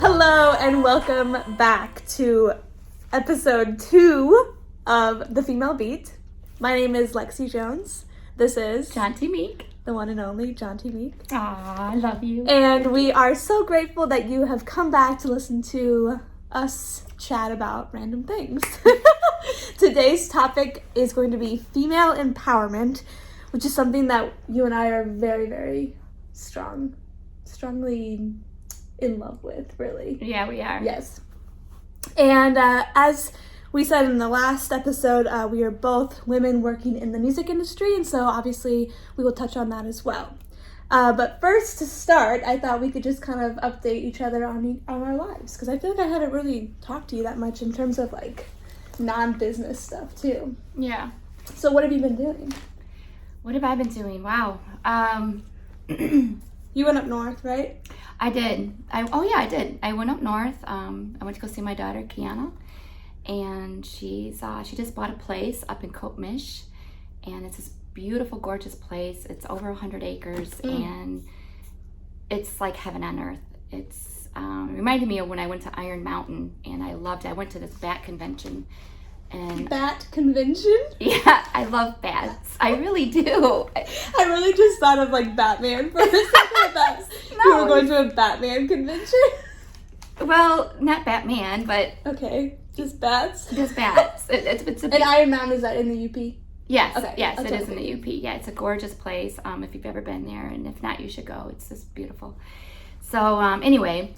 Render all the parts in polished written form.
Hello and welcome back to episode 2 of The Female Beat. My name is Lexi Jones. This is Jaunty Meek. The one and only Jaunty Meek. Aw, I love you. And we are so grateful that you have come back to listen to us chat about random things. Today's topic is going to be female empowerment, which is something that you and I are very, very strongly in love with, really. Yeah, we are. Yes. And as we said in the last episode, we are both women working in the music industry, and so obviously we will touch on that as well. But first, to start, I thought we could just kind of update each other on our lives, because I feel like I haven't really talked to you that much in terms of, like, non-business stuff, too. Yeah. So what have you been doing? What have I been doing? Wow. You went up north, right? I did. I did. I went up north. I went to go see my daughter, Kiana, and she just bought a place up in Coatmish, and it's this beautiful, gorgeous place. It's over 100 acres, and it's like heaven on earth. It's reminded me of when I went to Iron Mountain, and I loved it. I went to this bat convention. And bat convention? Yeah, I love bats. I really do. I really just thought of, like, Batman for a second. You were going to a Batman convention? Well, not Batman, but... Okay, just bats? Just bats. It's a and Iron Mountain, is that in the UP? Yes, okay. Yes, it is in the UP. Yeah, it's a gorgeous place, if you've ever been there, and if not, you should go. It's just beautiful. So, anyway...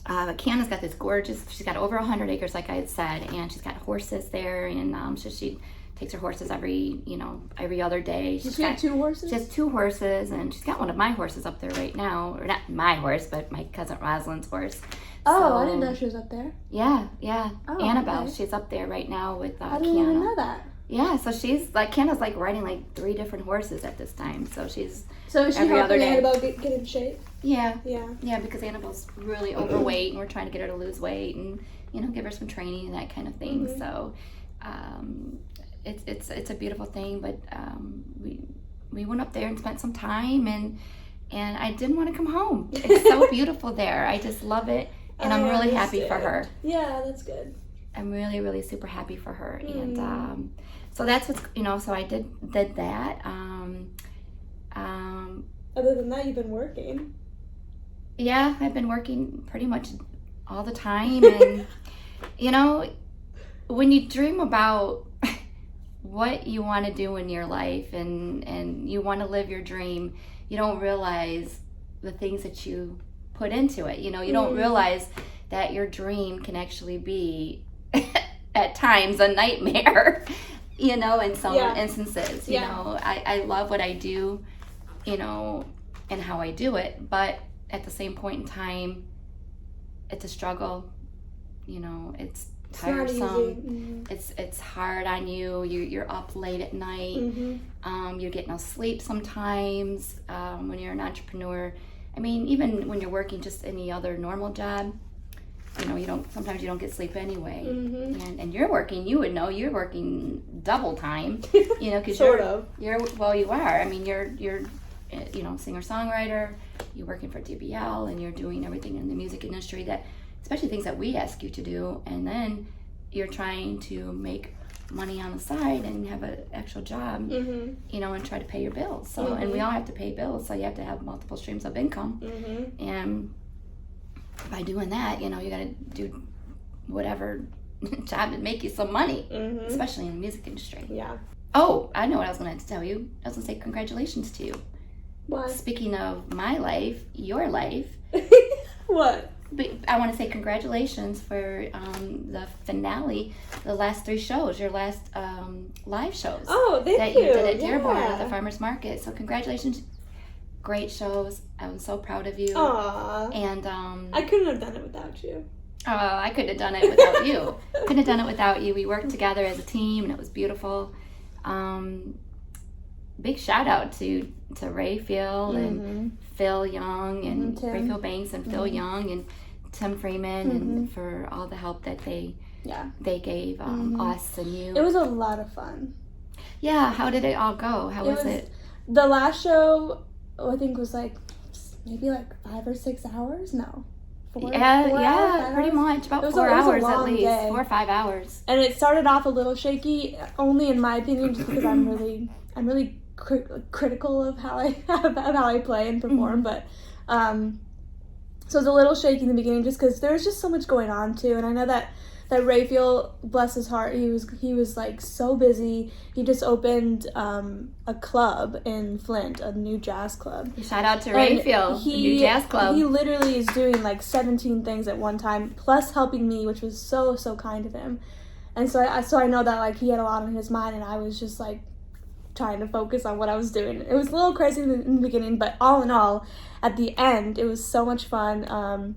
Kiana's got this gorgeous, she's got over 100 acres, like I had said, and she's got horses there, and so she takes her horses every other day. She has 2 horses? She has 2 horses, and she's got one of my horses up there right now, or not my horse, but my cousin Rosalind's horse. Oh, so, I didn't know she was up there. Yeah. Oh, Annabelle, okay. She's up there right now with Kiana. I didn't even know that. Yeah, so she's, like, Kiana's, like, riding, like, 3 different horses at this time, so she's So is she helping Annabelle get in shape? Yeah. Yeah. Yeah, because Annabelle's really overweight, and we're trying to get her to lose weight and, give her some training and that kind of thing. Mm-hmm. So it's a beautiful thing, but we went up there and spent some time, and I didn't want to come home. It's so beautiful there. I just love it, and I'm really happy for her. Yeah, that's good. I'm really, really super happy for her. And so that's what's, so I did that. Other than that, you've been working. Yeah, I've been working pretty much all the time, and when you dream about what you want to do in your life and you want to live your dream, you don't realize the things that you put into it. You don't realize that your dream can actually be at times a nightmare, in some instances. I love what I do, and how I do it, but at the same point in time, it's a struggle. It's tiresome. It's hard on you. You're up late at night. You get no sleep sometimes when you're an entrepreneur. I mean, even when you're working just any other normal job, sometimes you don't get sleep anyway. And you're working, you would know, you're working double time, because you are. I mean, you're singer-songwriter, you're working for DBL, and you're doing everything in the music industry, that, especially things that we ask you to do, and then you're trying to make money on the side and have an actual job, and try to pay your bills. So, and we all have to pay bills, so you have to have multiple streams of income. And by doing that, you got to do whatever job to make you some money, especially in the music industry. Yeah. Oh, I know what I was going to tell you. I was going to say congratulations to you. What? Speaking of my life, your life. What? But I want to say congratulations for the finale, the last 3 shows, your last live shows. Oh, thank you. That you did at Dearborn at the Farmers Market. So congratulations. Great shows. I'm so proud of you. Aww. And I couldn't have done it without you. Oh, I couldn't have done it without you. Couldn't have done it without you. We worked together as a team, and it was beautiful. Big shout out to Ray Phil and Phil Young and Ray Phil Banks and Phil Young and Tim Freeman and for all the help that they gave us and you. It was a lot of fun. Yeah, how did it all go? How was it? The last show, I think, was like maybe like 5 or 6 hours. No, 4 Yeah, pretty hours? much about It was 4 it was a hours at long least, day. 4 or 5 hours. And it started off a little shaky, only in my opinion, just because I'm really critical of how I play and perform. But so it was a little shaky in the beginning, just because there was just so much going on too. And I know that Raphael, bless his heart, he was like so busy. He just opened a club in Flint, a new jazz club. Shout out to Raphael, the new jazz club. He literally is doing like 17 things at one time, plus helping me, which was so kind of him. And so I know that like he had a lot on his mind, and I was just like trying to focus on what I was doing. It was a little crazy in the beginning, but all in all, at the end, it was so much fun.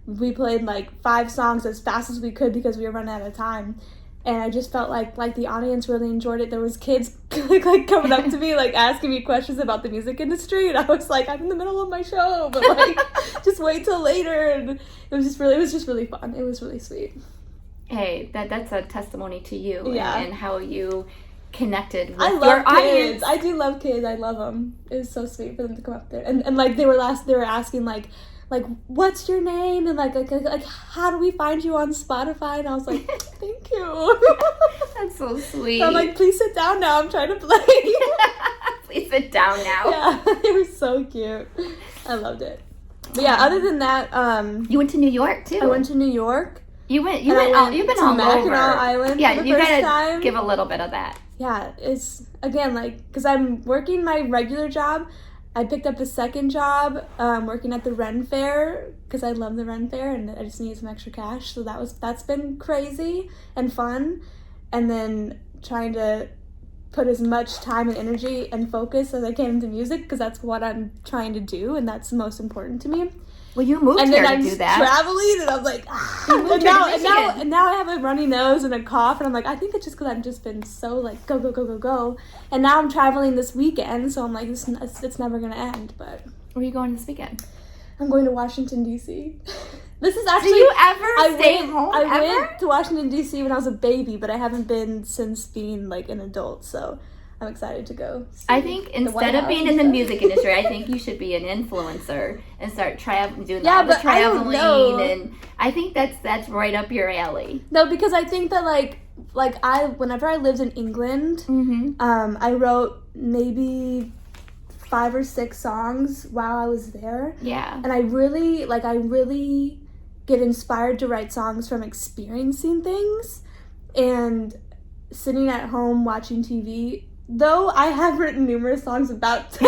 We played like 5 songs as fast as we could because we were running out of time, and I just felt like the audience really enjoyed it. There was kids like coming up to me, like asking me questions about the music industry, and I was like, I'm in the middle of my show, but like just wait till later. And it was just really fun. It was really sweet. Hey, that's a testimony to you and how you connected with your audience. I do love kids. I love them. It was so sweet for them to come up there and like they were asking like what's your name, and like how do we find you on Spotify, and I was like, thank you. That's so sweet. So I'm like, please sit down now, I'm trying to play. Please sit down now. Yeah, it was so cute. I loved it. But yeah, other than that, you went to New York too. I went to New York. You've been all over. Island yeah, for the you first gotta time. Give a little bit of that. Yeah, it's again like because I'm working my regular job. I picked up a second job working at the Ren Fair because I love the Ren Fair and I just needed some extra cash. So that's been crazy and fun. And then trying to put as much time and energy and focus as I can into music because that's what I'm trying to do and that's most important to me. Well, you moved here to do that. Traveling, and I was like, and now I have a runny nose and a cough, and I'm like, I think it's just because I've just been so like go, and now I'm traveling this weekend, so I'm like, it's never gonna end. But where are you going this weekend? I'm going to Washington D.C. This is actually. Do you ever stay home? I went to Washington D.C. when I was a baby, but I haven't been since being like an adult. So I'm excited to go. I think instead of being in the music industry, I think you should be an influencer and start doing all the traveling. And I think that's right up your alley. No, because I think that whenever I lived in England, I wrote maybe 5 or 6 songs while I was there. Yeah. And I really get inspired to write songs from experiencing things and sitting at home watching TV. Though I have written numerous songs about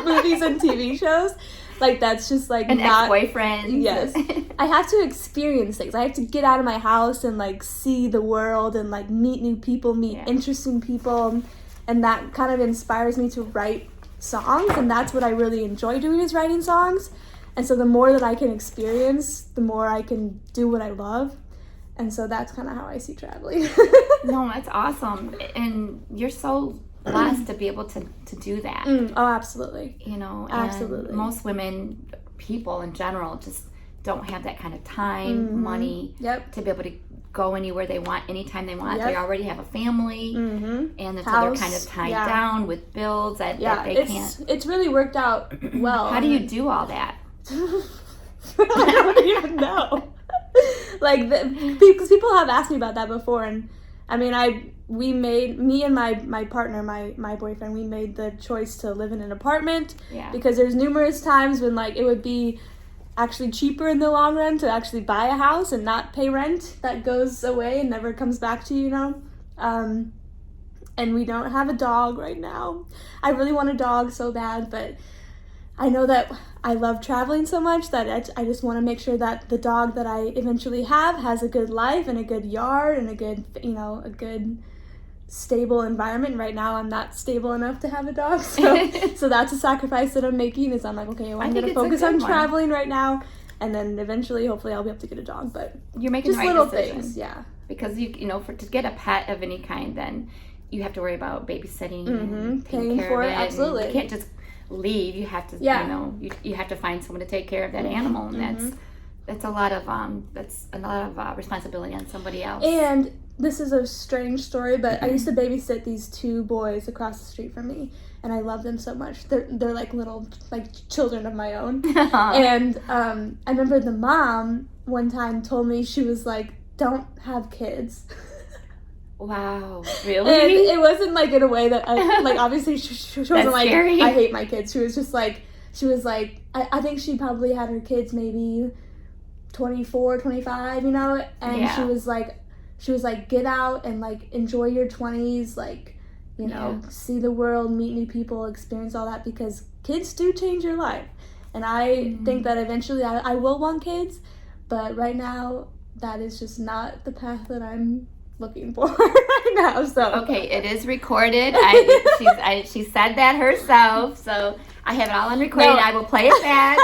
movies and TV shows, like that's just like an ex-boyfriend. Yes, I have to experience things. I have to get out of my house and like see the world and like meet new people, meet interesting people, and that kind of inspires me to write songs. And that's what I really enjoy doing is writing songs. And so the more that I can experience, the more I can do what I love. And so that's kind of how I see traveling. No, that's awesome, and you're so blessed to be able to do that. Oh, absolutely. You know, absolutely. Most people in general just don't have that kind of time, money to be able to go anywhere they want, anytime they want. They already have a family, and so they're kind of tied down with bills that they can't. It's really worked out well. How do you do all that? I don't even know. Because people have asked me about that before, and I mean, me and my partner, my boyfriend, we made the choice to live in an apartment because there's numerous times when like it would be actually cheaper in the long run to actually buy a house and not pay rent that goes away and never comes back to you, and we don't have a dog right now. I really want a dog so bad, but I know that I love traveling so much that I just want to make sure that the dog that I eventually have has a good life and a good yard and a good stable environment. Right now I'm not stable enough to have a dog, so that's a sacrifice that I'm making. Is I'm like, okay, well, I'm going to focus on traveling right now, and then eventually hopefully I'll be able to get a dog. But you're making just the right little decisions. things, because to get a pet of any kind, then you have to worry about babysitting and paying care for of it. Absolutely, you can't just leave. You have to you have to find someone to take care of that animal, and that's a lot of responsibility on somebody else. And this is a strange story, but I used to babysit these 2 boys across the street from me, and I love them so much. They're like little like children of my own. And I remember the mom one time told me, she was like, don't have kids. Wow, And really? it wasn't like in a way that, like, obviously she wasn't That's like, scary. I hate my kids. She was just like, I think she probably had her kids maybe 24, 25, you know? And Yeah. she was like, get out and, like, enjoy your 20s, like, you know, see the world, meet new people, experience all that, because kids do change your life. And I think that eventually I will want kids, but right now that is just not the path that I'm looking for right now. So Okay, it is recorded. She said that herself, so I have it all on recording. No. I will play it back.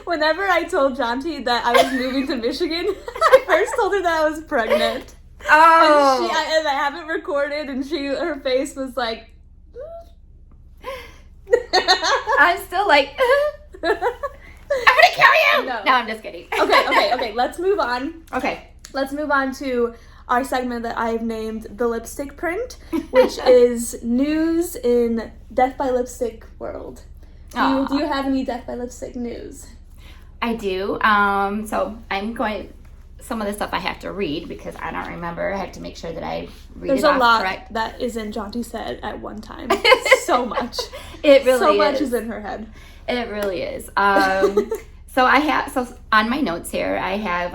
Whenever I told Jaunty that I was moving to Michigan, I first told her that I was pregnant. Oh, And I have it recorded, and her face was like, I'm still like, I'm gonna kill you. No. No, I'm just kidding. okay, let's move on. Okay. Let's move on to our segment that I've named The Lipstick Print, which is news in Death by Lipstick world. Do you have any Death by Lipstick news? I do. So I'm going. Some of the stuff I have to read because I don't remember. I have to make sure that I read There's it off a lot correct. that is in Jaunty's head at one time. So much. It really so is. much is in her head. It really is. So on my notes here, I have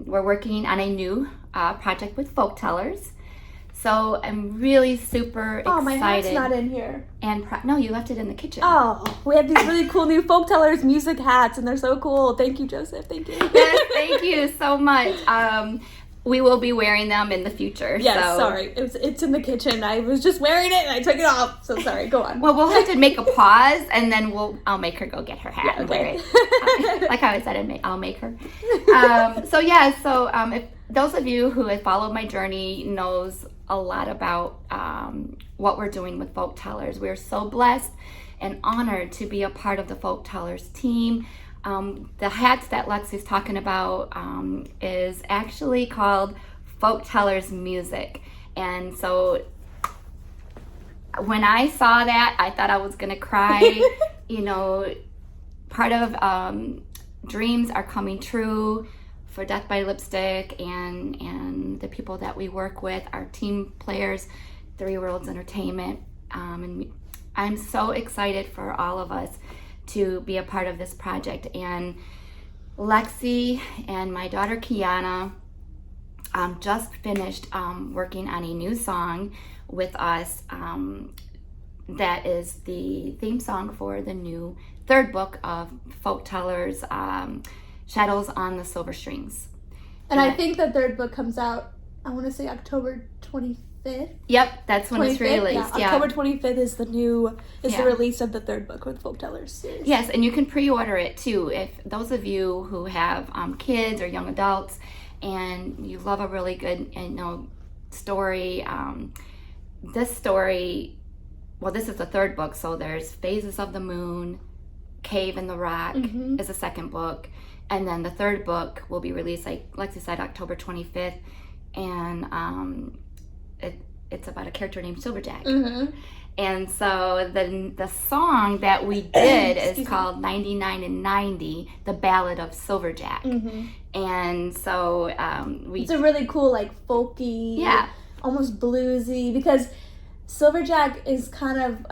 we're working on a new project with FolkTellers. So I'm really super excited. Oh, my hat's not in here. And no, you left it in the kitchen. Oh, we have these really cool new FolkTellers music hats, and they're so cool. Thank you, Joseph. Thank you. Yes, thank you so much. We will be wearing them in the future. Yes, so. sorry. It's in the kitchen. I was just wearing it, and I took it off. So sorry. Go on. Well, we'll have to make a pause, and then I'll make her go get her hat and wear it. Like how I said, I'll make her. If those of you who have followed my journey knows a lot about what we're doing with FolkTellers. We're so blessed and honored to be a part of the FolkTellers team. The hats that Lexi's talking about is actually called FolkTellers Music. And so when I saw that, I thought I was going to cry. You know, part of dreams are coming true for Death by Lipstick and the people that we work with, our team players, Three Worlds Entertainment. And I'm so excited for all of us to be a part of this project. And Lexi and my daughter Kiana just finished working on a new song with us that is the theme song for the new third book of FolkTellers, Shadows on the Silver Strings. And I think the third book comes out, I want to say October 25th. Yep, that's when it's released. Yeah. October 25th is the release of the third book with FolkTellers series. Yes, and you can pre-order it too. If those of you who have kids or young adults and you love a really good story, this story, well, this is the third book, so there's Phases of the Moon, Cave in the Rock is the second book. And then the third book will be released, like Lexi said, October 25th. And it's about a character named Silverjack. And so the song that we did is called 99 and 90, the Ballad of Silverjack. And so it's a really cool, like, folky, almost bluesy, because Silverjack is kind of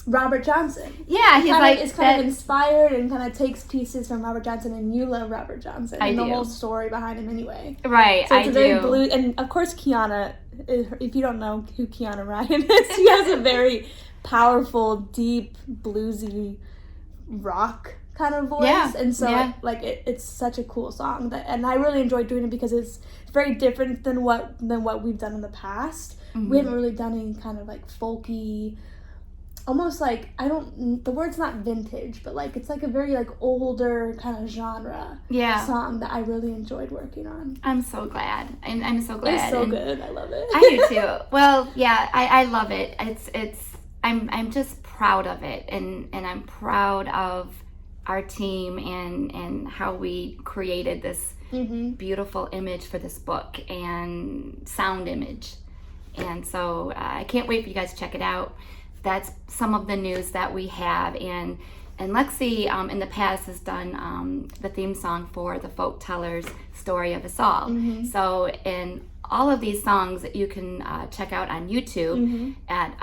Robert Johnson. Yeah, he's kind of inspired and kind of takes pieces from Robert Johnson, and you love Robert Johnson and the whole story behind him anyway. Right, so it's a very blue, and of course Kiana, if you don't know who Kiana Ryan is, she has a very powerful, deep, bluesy rock kind of voice, and so it's such a cool song and I really enjoyed doing it because it's very different than what we've done in the past. We haven't really done any kind of like folky, almost like, the word's not vintage, but like it's like a very like older kind of genre song that I really enjoyed working on. I'm so glad. I'm so glad. It's so good. I love it. I do too. Well, yeah, I love it. I'm just proud of it, and I'm proud of our team and how we created this beautiful image for this book and sound image. And so I can't wait for you guys to check it out. That's some of the news that we have. And And Lexi, in the past, has done the theme song for the FolkTellers Story of Us All. So in all of these songs that you can check out on YouTube at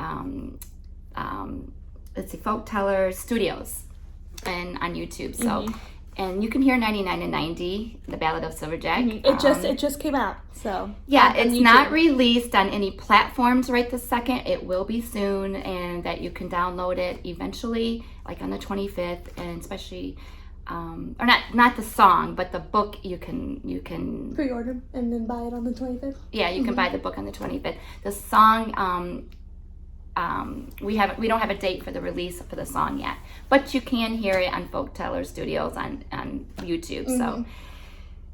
let's see, FolkTellers Studios and on YouTube. So and you can hear 99 and 90, the Ballad of Silverjack. It just came out, so yeah, it's not released on any platforms right this second. It will be soon, and that you can download it eventually, like on the 25th, and especially or not the song, but the book you can pre-order and then buy it on the 25th. Yeah, you can buy the book on the 25th. The song we don't have a date for the release for the song yet, but you can hear it on FolkTellers Studios on YouTube. So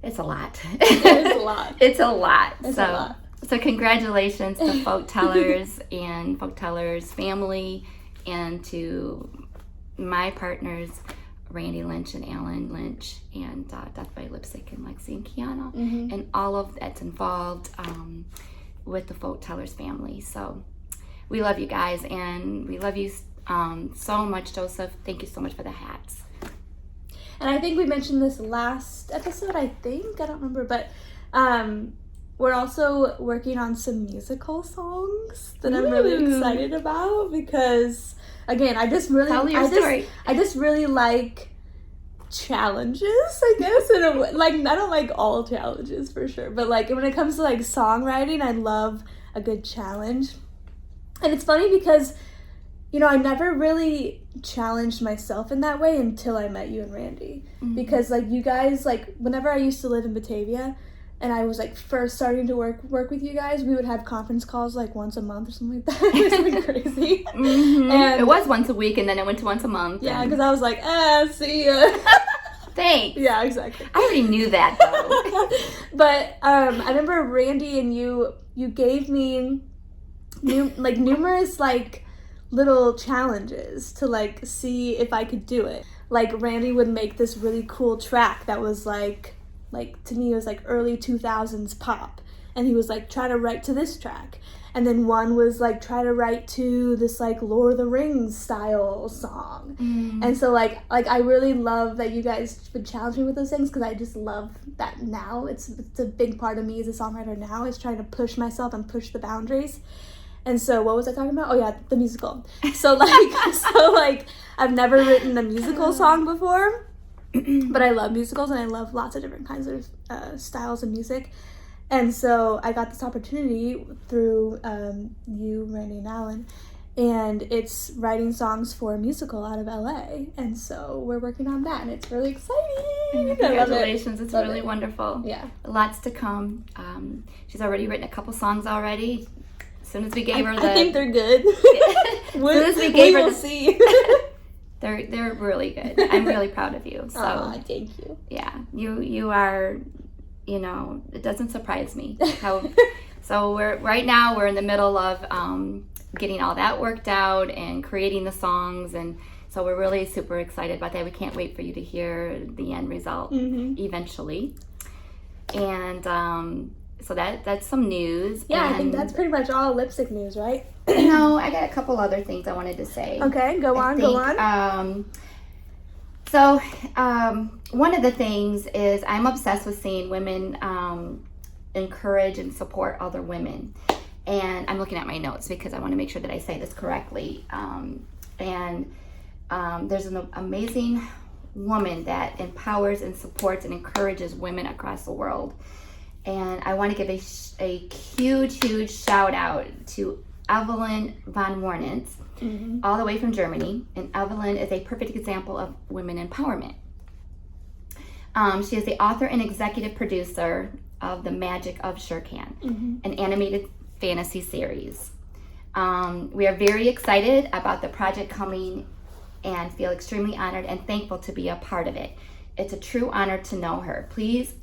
it's a lot. It is a lot. It's a lot. It's a lot. So congratulations to FolkTellers and FolkTellers family, and to my partners Randy Lynch and Alan Lynch, and Death by Lipstick and Lexi and Kiana, and all of that's involved with the FolkTellers family. So we love you guys, and we love you so much, Joseph. Thank you so much for the hats. And I think we mentioned this last episode, I don't remember, but we're also working on some musical songs that I'm really excited about, because again, I just really like challenges, I guess, in a way. Like, I don't like all challenges for sure, but like when it comes to like songwriting, I love a good challenge. And it's funny because, you know, I never really challenged myself in that way until I met you and Randy. Because like you guys, like whenever I used to live in Batavia and I was like first starting to work with you guys, we would have conference calls like once a month or something like that. It was something crazy. And it was once a week, and then it went to once a month. Yeah, because I was like, see ya. Thanks. Yeah, exactly. I already knew that though. But I remember Randy and you gave me numerous like little challenges to like see if I could do it. Like Randy would make this really cool track that was like to me it was like early 2000s pop, and he was like try to write to this track, and then one was like try to write to this like Lord of the Rings style song. And so like I really love that you guys would challenge me with those things, because I just love that now. It's a big part of me as a songwriter now, is trying to push myself and push the boundaries. And so what was I talking about? Oh yeah, the musical. So like I've never written a musical song before, but I love musicals and I love lots of different kinds of styles of music. And so I got this opportunity through you, Randy, and Alan, and it's writing songs for a musical out of LA. And so we're working on that, and it's really exciting. Congratulations. It's really wonderful. Yeah. Lots to come. She's already written a couple songs already. As soon as we gave her I think they're good. As soon as we gave her will see. They're really good. I'm really proud of you. So thank you. Yeah, you are. You know, it doesn't surprise me how. So right now we're in the middle of getting all that worked out and creating the songs, and so we're really super excited about that. We can't wait for you to hear the end result eventually. And so that's some news. Yeah, I think that's pretty much all lipstick news, right? No, I got a couple other things I wanted to say. Okay, go on. So one of the things is I'm obsessed with seeing women encourage and support other women. And I'm looking at my notes because I want to make sure that I say this correctly. And there's an amazing woman that empowers and supports and encourages women across the world. And I want to give a huge shout out to Evelyn von Warnitz, all the way from Germany. And Evelyn is a perfect example of women empowerment. She is the author and executive producer of The Magic of Shurkan, an animated fantasy series. We are very excited about the project coming and feel extremely honored and thankful to be a part of it. It's a true honor to know her. Please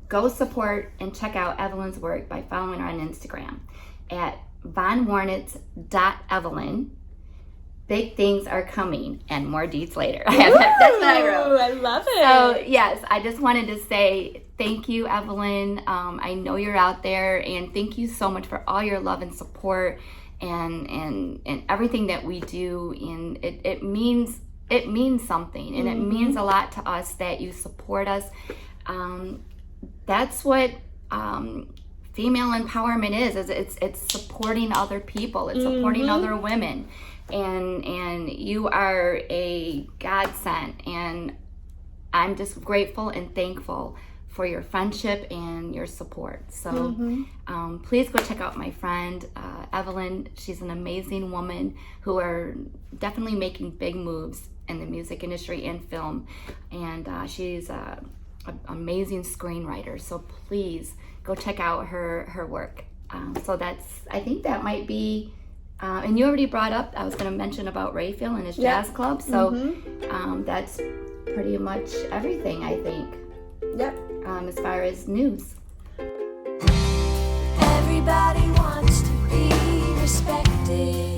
go support and check out Evelyn's work by following her on Instagram at vonwarnitz.evelyn. Big things are coming and more deeds later. That's what I wrote. I love it. So yes, I just wanted to say thank you, Evelyn. I know you're out there, and thank you so much for all your love and support and everything that we do. And it means it means something, and it means a lot to us that you support us. That's what female empowerment is it's supporting other people, it's supporting other women, and you are a godsend, and I'm just grateful and thankful for your friendship and your support. So please go check out my friend Evelyn. She's an amazing woman who are definitely making big moves in the music industry and film, and she's an amazing screenwriter. So please go check out her work. So I think that might be, and you already brought up, I was going to mention about Rayfield and his jazz club. So that's pretty much everything, I think. Yep. As far as news. Everybody wants to be respected.